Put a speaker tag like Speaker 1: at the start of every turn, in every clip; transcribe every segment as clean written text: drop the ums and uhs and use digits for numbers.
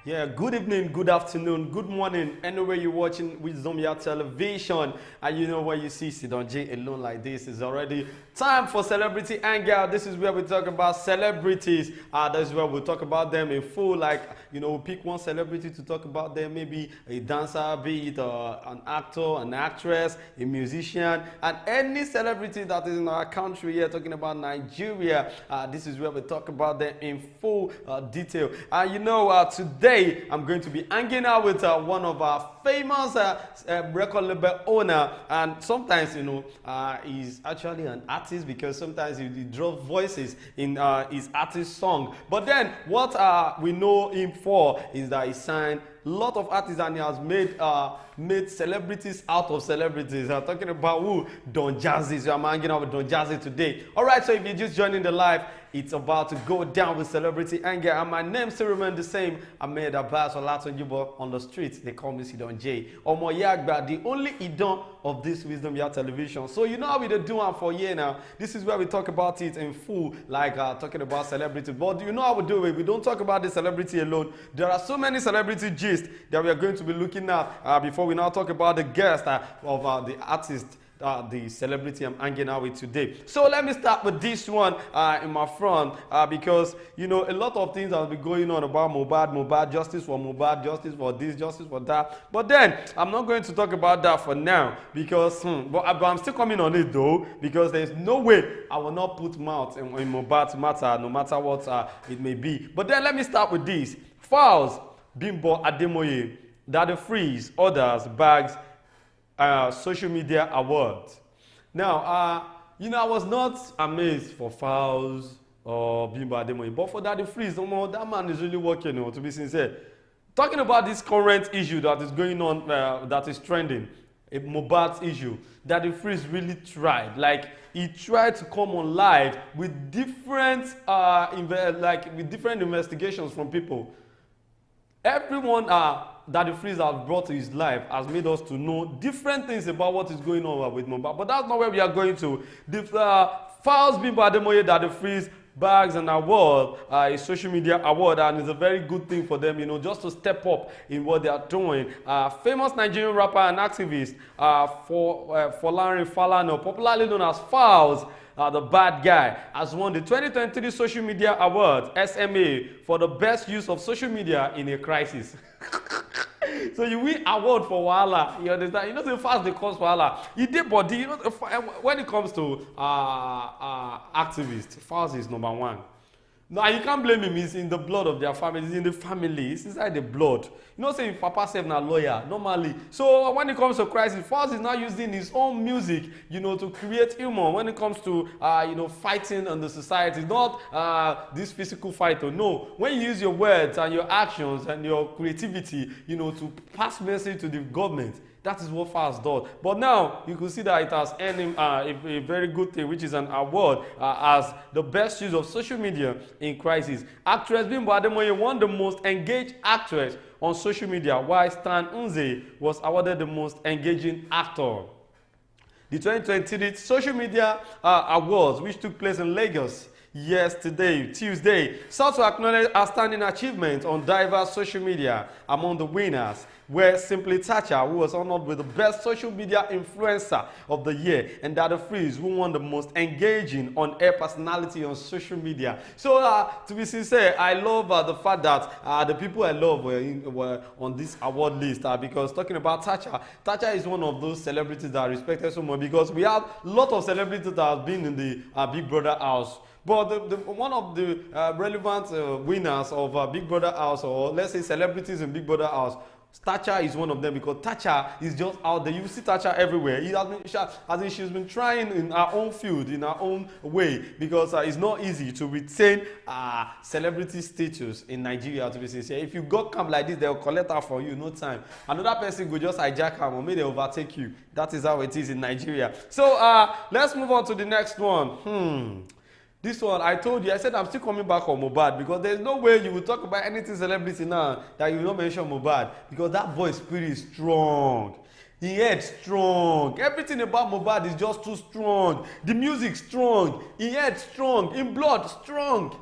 Speaker 1: Yeah, good evening, good afternoon, good morning, anywhere you're watching Wisdom Yard Television. And you know when you see Donjazzy alone like this, is already time for Celebrity Hangout. This is where we talk about celebrities. This is where we talk about them in full. Like, you know, we pick one celebrity to talk about them, maybe a dancer, be it an actor, an actress, a musician, and any celebrity that is in our country here, talking about Nigeria. This is where we talk about them in full detail. You know, today I'm going to be hanging out with one of our famous record label owner, and sometimes, you know, he's actually an artist because sometimes he drops voices in his artist song. But then what we know him for is that he signed a lot of artists and he has made celebrities out of celebrities. I'm talking about who? Donjazzy. So I'm hanging out with Donjazzy today. Alright, so if you're just joining the live, it's about to go down with Celebrity Anger. And my name still remains the same. Ahmed Abbas Olatunjibo. On the streets, they call me Sidon J. Omo Yagba, the only Idon of this Wisdom Yard Television. So you know how we do one for a year now. This is where we talk about it in full, like talking about celebrity. But you know how we do it. We don't talk about the celebrity alone. There are so many celebrity gists that we are going to be looking at before we now talk about the guest of the artist, the celebrity I'm hanging out with today. So let me start with this one in my front because, you know, a lot of things have been going on about Mohbad, justice for Mohbad, justice for this, justice for that. But then I'm not going to talk about that for now because, but I'm still coming on it though, because there's no way I will not put mouth in Mohbad's matter, no matter what it may be. But then let me start with this. Files, Bimbo Ademoye, Daddy Freeze, others, bags, social media awards. Now, you know, I was not amazed for Fowles or Bimbo Ademoye, but for Daddy Freeze, that man is really working, you know, to be sincere. Talking about this current issue that is going on, that is trending, a Mohbad's issue, Daddy Freeze really tried. Like, he tried to come on live with different, with different investigations from people. Everyone Daddy Freeze has brought to his life has made us to know different things about what is going on with Mohbad. But that's not where we are going to. The Files Bimbo Ademoye, Daddy Freeze, bags and award, a social media award, and it's a very good thing for them, you know, just to step up in what they are doing. Famous Nigerian rapper and activist Folarin Falana, popularly known as Files, the bad guy, has won the 2023 Social Media Award, SMA, for the best use of social media in a crisis. So you win award for Wahala, you understand? You know the fast they cause Wahala. You did body, you know, when it comes to activists, fast is number one. Now you can't blame him, it's in the blood of their family, it's in the family, it's inside the blood. You know, saying Papa said na lawyer, normally. So when it comes to crisis, Faz is now using his own music, you know, to create humor. When it comes to, you know, fighting on the society, not this physical fight. No, when you use your words and your actions and your creativity, you know, to pass message to the government, that is what Faz does. But now you can see that it has earned him a very good thing, which is an award as the best use of social media in crisis. Actress Bimbo Ademoye won the most engaged actress on social media, while Stan Nze was awarded the most engaging actor. The 2023 Social Media Awards, which took place in Lagos yesterday, Tuesday, sought to acknowledge outstanding achievements on diverse social media. Among the winners were Simply Tacha, who was honored with the best social media influencer of the year, and Daddy Freeze, who won the most engaging on-air personality on social media. So, to be sincere, I love the fact that the people I love were on this award list because talking about Tacha, Tacha is one of those celebrities that are respected so much because we have a lot of celebrities that have been in the Big Brother house. But one of the relevant winners of Big Brother house, or let's say celebrities in Big Brother house, Tacha is one of them because Tacha is just out there. You see Tacha everywhere. She's been trying in her own field, in her own way, because it's not easy to retain celebrity status in Nigeria, to be sincere. If you got camp like this, they'll collect her for you, no time. Another person could just hijack her or maybe they overtake you. That is how it is in Nigeria. So let's move on to the next one. This one, I told you, I said I'm still coming back on Mohbad because there's no way you will talk about anything celebrity now that you will not mention Mohbad because that boy's spirit is strong. He head strong. Everything about Mohbad is just too strong. The music strong. He head strong. In blood strong.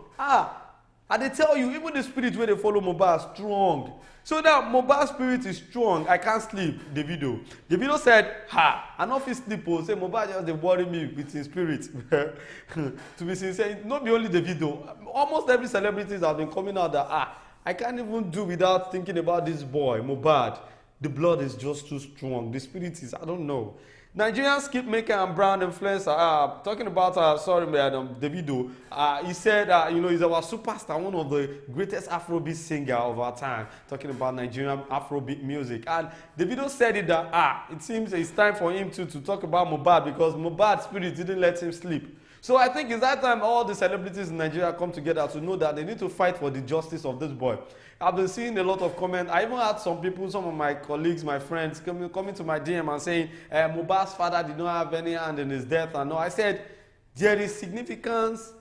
Speaker 1: And they tell you, even the spirit where they follow Mohbad strong. So now Mohbad spirit is strong. I can't sleep. The video said, ha, I don't feel sleep. Say Mohbad just they worry me with his spirit. To be sincere, not be only the video. Almost every celebrity has been coming out that I can't even do without thinking about this boy, Mohbad. The blood is just too strong. The spirit is, I don't know. Nigerian skip maker and brand influencer, talking about, Davido, he said, he's our superstar, one of the greatest Afrobeat singer of our time, talking about Nigerian Afrobeat music. And Davido said it that, it seems it's time for him to talk about Mohbad because Mohbad's spirit didn't let him sleep. So I think it's that time all the celebrities in Nigeria come together to know that they need to fight for the justice of this boy. I've been seeing a lot of comments. I even had some people, some of my colleagues, my friends, coming to my DM and saying, Mohbad's father did not have any hand in his death. And no, I said, there is significance,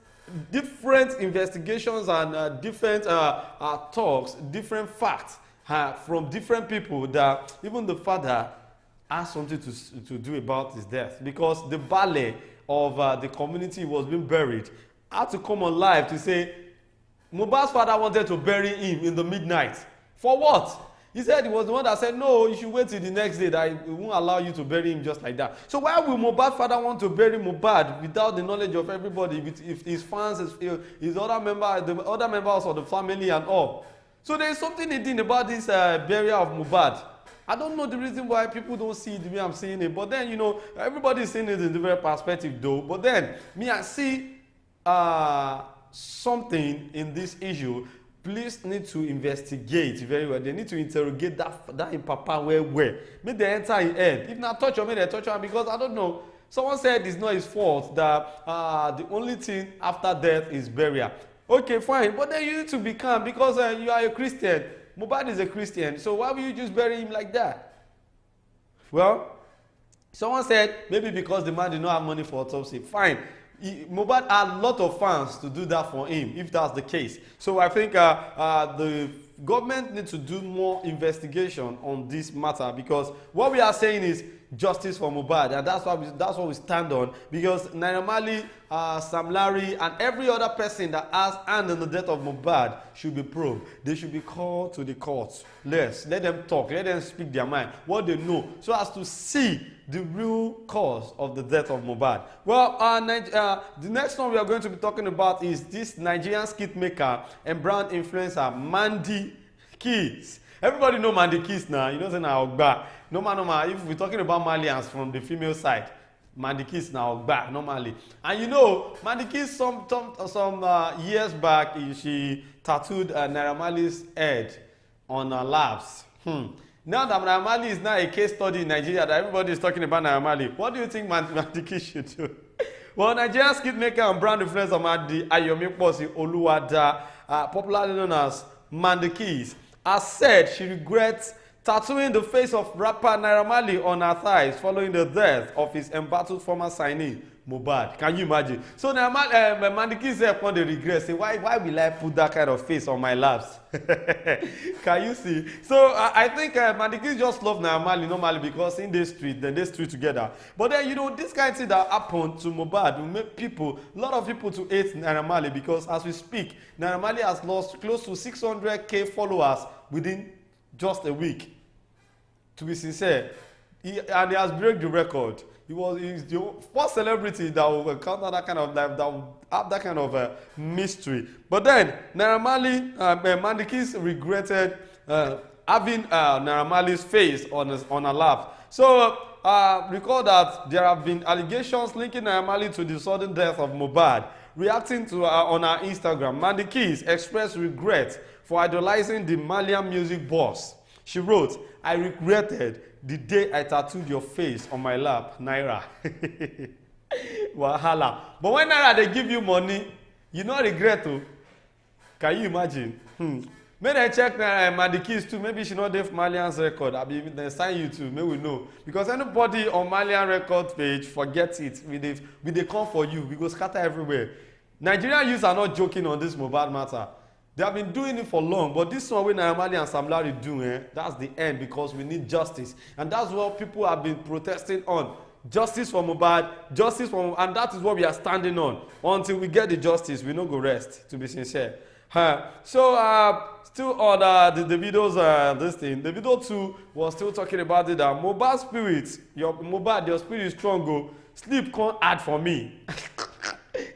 Speaker 1: different investigations and different talks, different facts from different people that even the father has something to do about his death. Because the ballet of the community was being buried had to come on live to say, Mohbad's father wanted to bury him in the midnight. For what? He said he was the one that said, no, you should wait till the next day, that we won't allow you to bury him just like that. So why will Mohbad's father want to bury Mohbad without the knowledge of everybody, if his fans, his other members of the family and all? So there is something hidden about this burial of Mohbad. I don't know the reason why people don't see it the way I'm seeing it. But then, everybody is seeing it in a different perspective though. But then, me, I see something in this issue. Police need to investigate very well. They need to interrogate that in Papa where. Make they enter his head. If not touch him, make they touch him because I don't know. Someone said it's not his fault that the only thing after death is burial. Okay, fine. But then you need to be calm because you are a Christian. Mohbad is a Christian. So why will you just bury him like that? Well, someone said maybe because the man did not have money for autopsy. Fine. Mohbad had a lot of fans to do that for him, if that's the case. So I think the government needs to do more investigation on this matter because what we are saying is justice for Mohbad, and that's what we stand on. Because Naira Marley, Sam Larry, and every other person that has hand in the death of Mohbad should be probed. They should be called to the courts. Let them talk. Let them speak their mind, what they know, so as to see the real cause of the death of Mohbad. Well, the next one we are going to be talking about is this Nigerian skit maker and brand influencer, Mandy Keys. Everybody know Mandy Keys now. You know, say now Ogba. Normal. If we're talking about Malians from the female side, Mandy Keys now Ogba normally. And Mandy Keys some years back, she tattooed Naira Marley's head on her laps. Now that Naira Marley is now a case study in Nigeria, that everybody is talking about Naira Marley, what do you think Mandy Keys should do? Well, Nigerian skit maker and brand influencer Mandy Ayomikposi Oluwada, popularly known as Mandy Keys, has said she regrets tattooing the face of rapper Naira Marley on her thighs following the death of his embattled former signee, Mohbad. Can you imagine? So Mandy Keys said upon the regret, say, why will I put that kind of face on my laps? Can you see? So I think Mandy Keys just love Naira Marley normally because in the street, then they street together. But then, this kind of thing that happened to Mohbad will make a lot of people to hate Naira Marley because as we speak, Naira Marley has lost close to 600,000 followers within just a week. To be sincere, he has broken the record. He's the first celebrity that will encounter that kind of life, that will have that kind of mystery. But then Naira Marley, Mandy Keys regretted having Naira Marley's face on her lap. So recall that there have been allegations linking Naira Marley to the sudden death of Mohbad. Reacting to on her Instagram, Mandy Keys expressed regret for idolizing the Malian music boss. She wrote, "I regretted the day I tattooed your face on my lap, Naira." Wahala. But when Naira they give you money, you not regret to. Can you imagine? Maybe I check Mandy Keys too. Maybe she not have Malian's record. I'll be then sign you too. Maybe we know. Because anybody on Malian record page, forget it. We they come for you. We go scatter everywhere. Nigerian youths are not joking on this Mohbad matter. They have been doing it for long, but this one when Naira Marley and Sam Larry do, that's the end because we need justice. And that's what people have been protesting on. Justice for Mohbad, and that is what we are standing on. Until we get the justice, we no go rest, to be sincere. Still on the videos, this thing. The video 2 was still talking about it. Mobile spirits, your spirit is strong. Go sleep can't add for me.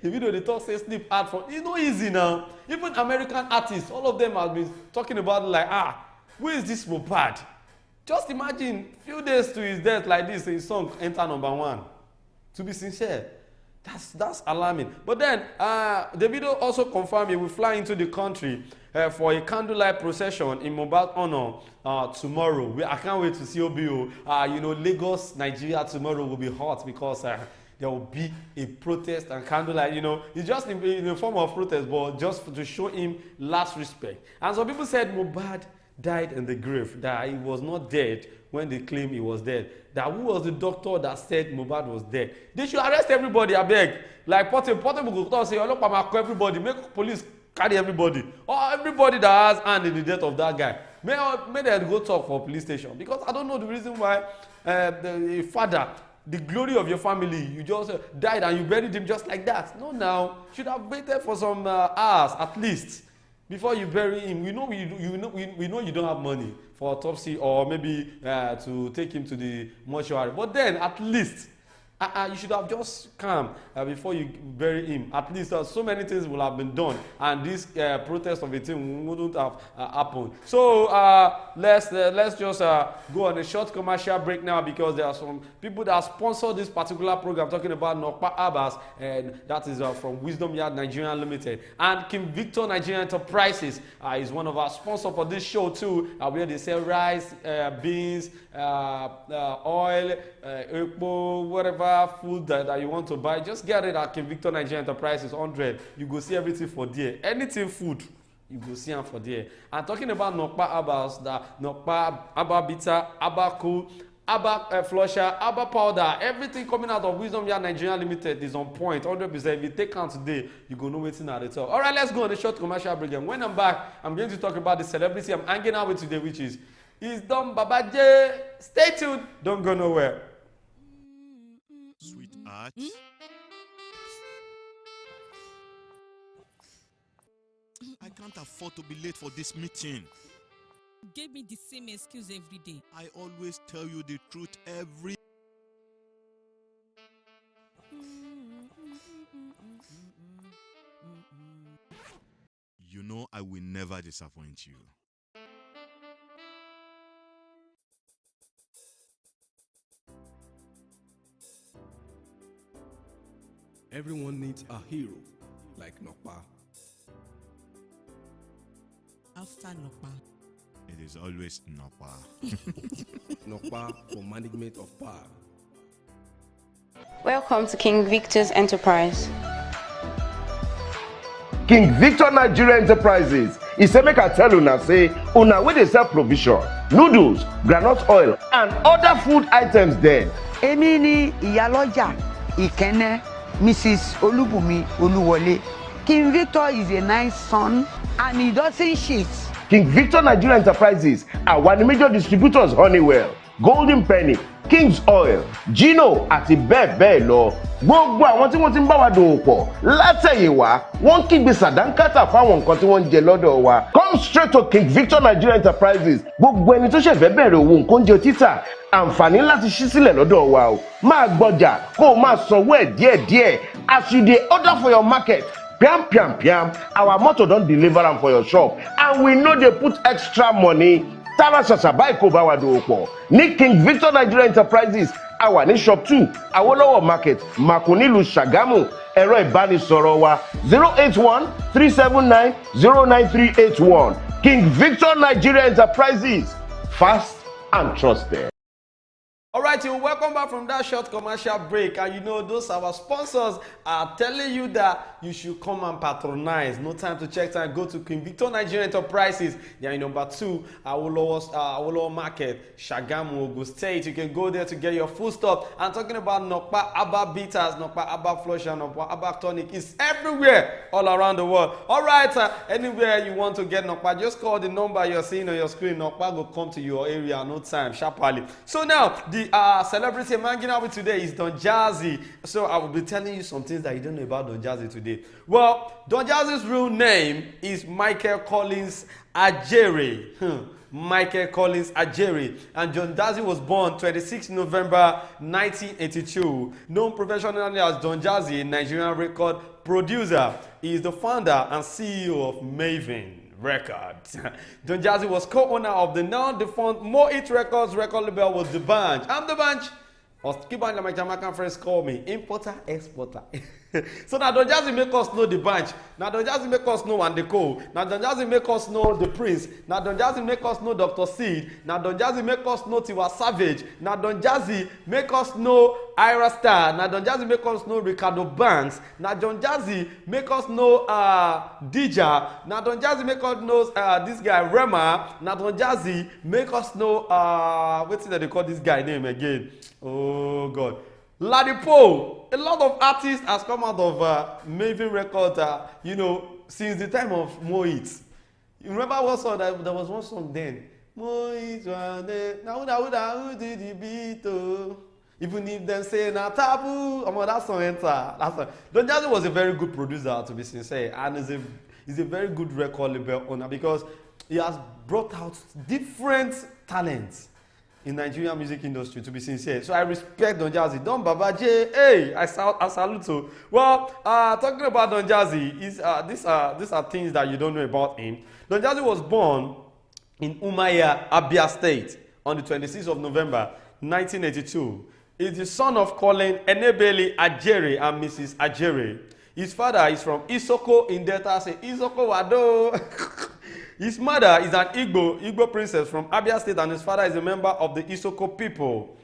Speaker 1: The video they talk say sleep add for. It's not easy now. Even American artists, all of them have been talking about it like who is this Mopad? Just imagine few days to his death like this, his song enter #1. To be sincere. That's alarming. But then the video also confirmed he will fly into the country for a candlelight procession in Mohbad's honor tomorrow. I can't wait to see OBO. Lagos, Nigeria tomorrow will be hot because there will be a protest and candlelight. It's just in the form of protest, but just to show him last respect. And some people said Mohbad died in the grave, that he was not dead when they claim he was dead. That who was the doctor that said Mohbad was dead? They should arrest everybody, I beg. Like Portable go say, everybody, make police carry everybody. Or everybody that has hand in the death of that guy. May they go talk for police station. Because I don't know the reason why the father, the glory of your family, you just died and you buried him just like that. No, now, should have waited for some hours at least before you bury him. We know you don't have money for autopsy or maybe to take him to the mortuary. But then at least you should have just come before you bury him. At least so many things will have been done, and this protest of a thing wouldn't have happened. So let's just go on a short commercial break now, because there are some people that sponsor this particular program talking about Nokpa Abbas, and that is from Wisdom Yard Nigeria Limited, and King Victor Nigeria Enterprises is one of our sponsors for this show too, where they sell rice, beans, oil, whatever food that you want to buy. Just get it at King Victor Nigeria Enterprises 100. You go see everything for there. Anything food, you go see them for there. And talking about Nokpa Abbas, that Nokpa Abba Bitter, Abba Cool, Abba Flusher, Abba Powder, everything coming out of Wisdom Yard Nigeria Limited is on point, 100%. If you take count today, you go know what's in at the top. All right, let's go on a short commercial break. And when I'm back, I'm going to talk about the celebrity I'm hanging out with today, which is Don Baba J. Stay tuned. Don't go nowhere.
Speaker 2: Sweetheart. I can't afford to be late for this meeting.
Speaker 3: Give me the same excuse every day.
Speaker 2: I always tell you the truth every... You know I will never disappoint you.
Speaker 4: Everyone needs a hero like Nokpa.
Speaker 3: After Nokpa.
Speaker 2: It is always Napa.
Speaker 4: Nokpa for management of power.
Speaker 5: Welcome to King Victor's Enterprise.
Speaker 6: King Victor Nigeria Enterprises. He say make I tell una say una wey dey sell provision, noodles, groundnut oil and other food items there.
Speaker 7: Èmi ni ìyálọ́jà Ìkẹ́nnẹ́ Mrs. Olúbùnmi Olúwọlé. King Victor is a nice son and he doesn't cheat.
Speaker 6: King Victor Nigeria Enterprises are one of the major distributors Honeywell, Golden Penny, King's Oil, Gino àti bẹ́ẹ̀ bẹ́ẹ̀ lọ. Gbogbo àwọn tí wọ́n ti ń bá wa dòwò pọ̀ látẹ̀yìnwá wọ́n kígbe sàdánkátà fáwọn nǹkan tí wọ́n ń jẹ lọ́dọ̀ wa. Come straight to King Victor Nigeria Enterprises. Gbogbo ẹni tó ṣẹ̀fẹ̀ bẹ̀rẹ̀ òwò nǹkan oúnjẹ títà àǹfààní láti ṣí sílẹ̀ lọ́dọ̀ wa o. Máa gbọ́jà kó o máa sanwó ẹ̀ díẹ̀díẹ̀ as you dey order for your market. Piam piam piam, our motto don deliver am for your shop and we no dey put extra money. Tara ṣàṣà báyìí kò bá wa dòwò pọ̀ ní King Victor Nigeria Enterprises. A wà ní shop 2 Awolowo Market, Makunilu, Ṣàgámù. Ẹ̀rọ ìbánisọ̀rọ̀ wa 081-379-09381. King Victor Nigeria Enterprises, fast and trusted.
Speaker 1: All right, you welcome back from that short commercial break, and you know those our sponsors are telling you that you should come and patronize. No time to check time. Go to King Victor Nigeria Enterprises. They are in number 2 Awolowo Market, Ṣàgámù, Ogun State. You can go there to get your food stuff. I'm talking about Nokpa Abba Bitters, Nokpa Abba Flusher, Nokpa Abba Tonic. It's everywhere, all around the world. All right, anywhere you want to get Nokpa, just call the number you're seeing on your screen. Nokpa will come to your area, no time, sharply. So now the celebrity I'm hanging out with today is Donjazzy. So I will be telling you some things that you don't know about Donjazzy today. Well, Donjazzy's real name is Michael Collins Ajere. Michael Collins Ajere. And Donjazzy was born 26 November 1982. Known professionally as Donjazzy, a Nigerian record producer. He is the founder and CEO of Maven Records. Donjazzy was co-owner of the now-defunct More It Records record label with The Bunch. I'm The Bunch. Or keep on my Jamaican friends call me importer, exporter. So now Donjazzy make us know The Bunch. Now Donjazzy make us know Wandeko. Now Donjazzy make us know The Prince. Now Donjazzy make us know Dr. Seed. Now Donjazzy make us know Tiwa Savage. Now Donjazzy make us know Ira Star. Now Donjazzy make us know Ricardo Banks. Now Donjazzy make us know Dija. Now Donjazzy make us know this guy Rema. Now Donjazzy make us know what's it that they call this guy name again? Oh God. Ladipo. A lot of artists has come out of Maven Records, you know, since the time of Moit. You remember what song? There was one song then. Moit, now did the beat? Even if them say na taboo, that song enter. That song. Donjazzy was a very good producer, to be sincere, and is a very good record label owner because he has brought out different talents in Nigerian music industry, to be sincere. So I respect Donjazzy. Don Baba J, hey, I salute you. Well, talking about Donjazzy, these are things that you don't know about him. Donjazzy was born in Umuahia, Abia State on the 26th of November, 1982. He's the son of Colin Enebeli Ajere and Mrs. Ajere. His father is from Isoko in Delta State. Isoko Wado. His mother is an Igbo princess from Abia State, and his father is a member of the Isoko people.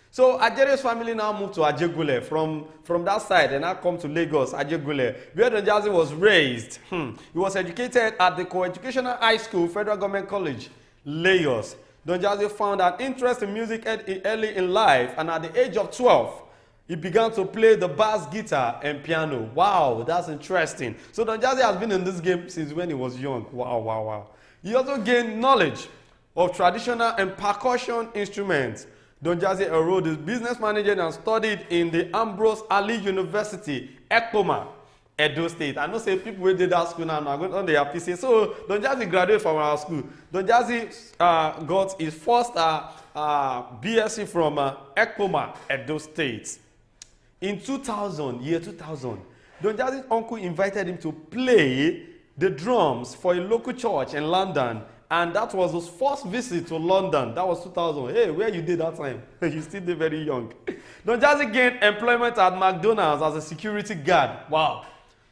Speaker 1: So Ajere's family now moved to Ajegule from that side and now come to Lagos, Ajegule, where Donjazzy was raised. He was educated at the Co-Educational High School, Federal Government College, Lagos. Donjazzy found an interest in music early in life, and at the age of 12, he began to play the bass guitar and piano. Wow, that's interesting. So Donjazzy has been in this game since when he was young. Wow, wow, wow. He also gained knowledge of traditional and percussion instruments. Donjazzy enrolled as business manager and studied in the Ambrose Ali University, Ekpoma, Edo State. I know say people who did that school now are going on their PC. So Donjazzy graduated from our school. Donjazzy got his first BSc from Ekpoma, Edo State. In 2000, Donjazzy's uncle invited him to play the drums for a local church in London, and that was his first visit to London. That was 2000. Hey, where you did that time? You still did very young. Donjazzy gained employment at McDonald's as a security guard. Wow.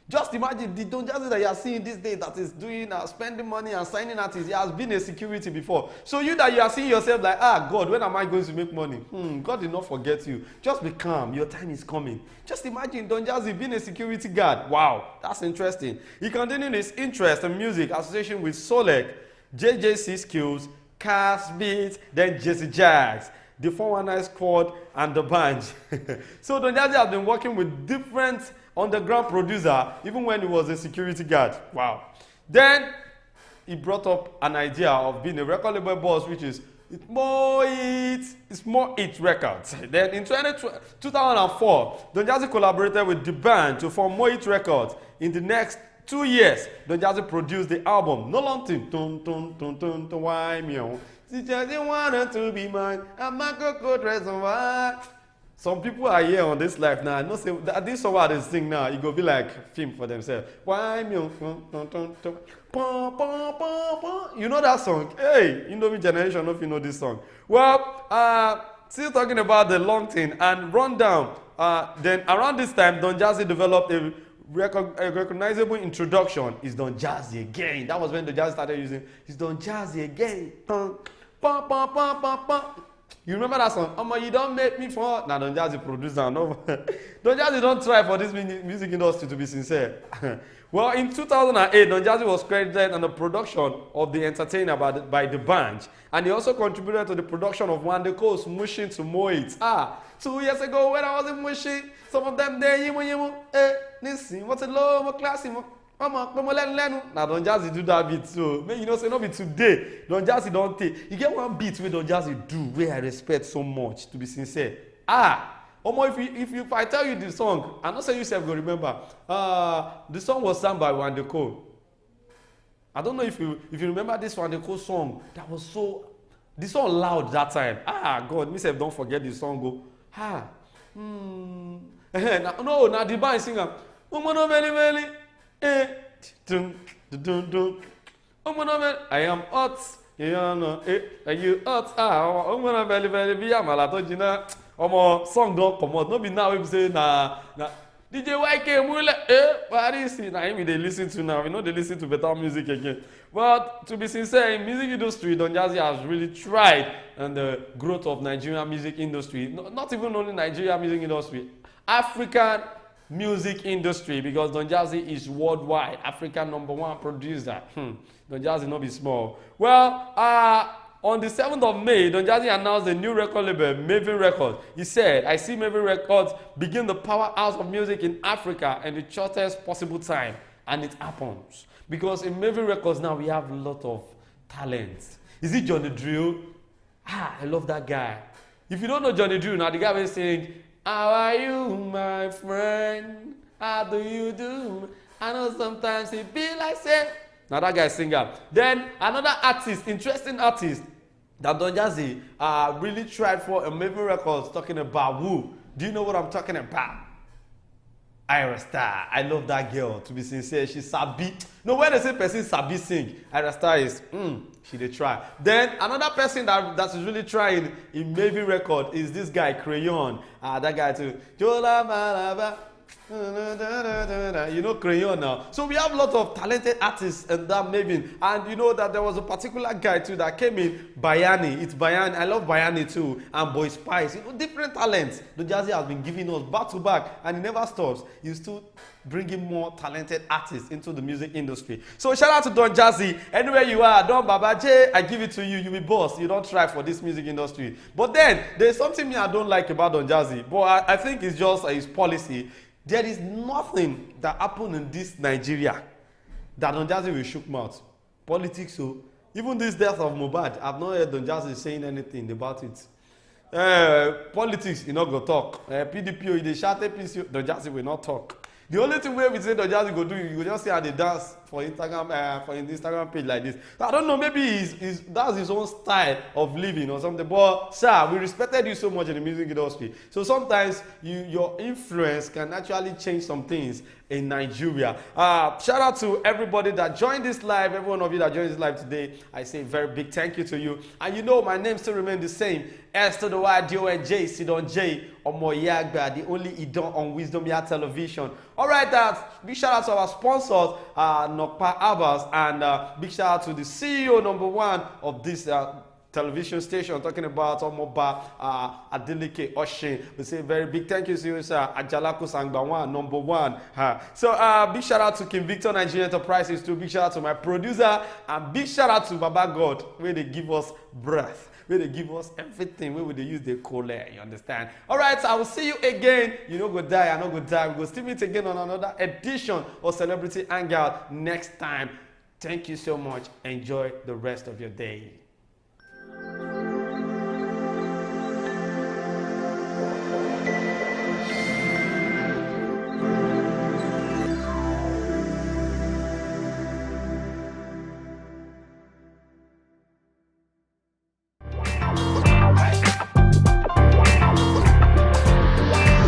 Speaker 1: Just imagine the Donjazzy that you are seeing these days that is doing spending money and signing artists. He has been a security before. So you that you are seeing yourself like, God, when am I going to make money? God did not forget you. Just be calm. Your time is coming. Just imagine Donjazzy being a security guard. Wow, that's interesting. He continued his interest in music association with Solek, JJC Skills, Cass Beats, then Jesse Jacks, the 419 Squad, and the Bunch. So Donjazzy has been working with different underground producer even when he was a security guard. Wow. Then he brought up an idea of being a record label boss, which is More It Records. Then in 2004, Donjazzy collaborated with The Band to form More It Records. In the next 2 years, Donjazzy produced the album No Long Thing. Why me? She just wanted to be mine. I'm not good reservoir. Some people are here on this life now. I know say that this song they sing now, it go be like film for themselves. Why me? You know that song? Hey, you know me generation if you know this song. Well, still talking about the Long Thing and Rundown. Then around this time, Donjazzy developed a recognizable introduction. It's Donjazzy again. That was when Donjazzy started using. It's Donjazzy again. You remember that song? You don't make me fall. Now Donjazzy producer. No. Donjazzy don't try for this music industry, to be sincere. Well, in 2008, Donjazzy was credited on the production of The Entertainer by The Bunch. And he also contributed to the production of Wandeko's Mushin to Moit. 2 years ago when I was in Mushin, some of them there, listen, what's a low, what classy, Mama, now Donjazzy do that beat so. Make you know say no be today. Donjazzy don't take. You get one beat where Donjazzy do where I respect so much. To be sincere, if I tell you the song, I not say you self go remember. The song was sung by Wandeko. I don't know if you remember this Wandeko song. That was so. The song loud that time. God, me self don't forget the song. Go. No, the band singer. I am hot. You know, are you hot? Song don't come out. No be now we say na DJ YK Mule. What is it? Now they listen to now. We know they listen to better music again. But to be sincere, in music industry, Donjazzy has really tried and the growth of Nigerian music industry. Not even only Nigerian music industry, African music industry, because Donjazzy is worldwide African #1 producer. Donjazzy not be small. Well, on the 7th of May, Donjazzy announced a new record label, Maven Records. He said, I see Maven Records begin the powerhouse of music in Africa in the shortest possible time. And it happens. Because in Maven Records now, we have a lot of talents. Is it Johnny Drill? I love that guy. If you don't know Johnny Drill, now the guy was saying, how are you, my friend? How do you do? I know sometimes it be like say. Now that guy is singer. Then another artist, interesting artist that Donjazzy really tried for a Maven Records, talking about who? Do you know what I'm talking about? Ira Star. I love that girl. To be sincere, she's sabi. No, when they say person sabi sing, Ira Star is she dey try. Then another person that is really trying in Maven Record is this guy Crayon. That guy too. Jola Malaba. You know Crayon now. So we have a lot of talented artists in that Maven. And you know that there was a particular guy too that came in, Bayani. It's Bayani. I love Bayani too. And Boy Spice. You know, different talents. Donjazzy has been giving us back to back and he never stops. He's still bringing more talented artists into the music industry. So shout out to Donjazzy. Anywhere you are, Don Baba J, I give it to you. You be boss. You don't try for this music industry. But then there's something me I don't like about Donjazzy. But I think it's just his policy. There is nothing that happened in this Nigeria that Donjazzy will shook mouth. Politics, so even this death of Mohbad, I've not heard Donjazzy saying anything about it. Politics, you know, go talk. PDP, they shout APC, Donjazzy will not talk. The only thing we say Donjazzy go do, you go just see how they dance for Instagram, for his Instagram page like this. I don't know, maybe that's his own style of living or something. But sir, we respected you so much in the music industry. So sometimes your influence can actually change some things in Nigeria. Shout out to everybody that joined this live, every one of you that joined this live today. I say a very big thank you to you. And you know my name still remains the same. S to the Y, D-O-N-J, Sidon J, Omoyagba, the only Idon on Wisdom Yard Television. Alright, big shout out to our sponsors, Nokpa Abbas, and big shout out to the CEO #1 of this television station, talking about Omoba Adeleke Oshin. We say very big thank you to you, sir. Ajalaku Sangbawan, #1. So big shout out to King Victor Nigeria Enterprises too. Big shout out to my producer, and big shout out to Baba God, where they give us breath, where they give us everything, where they use the cola, you understand? Alright, so I will see you again. You know go die, I know go die. We go still meet again on another edition of Celebrity Hangout next time. Thank you so much. Enjoy the rest of your day.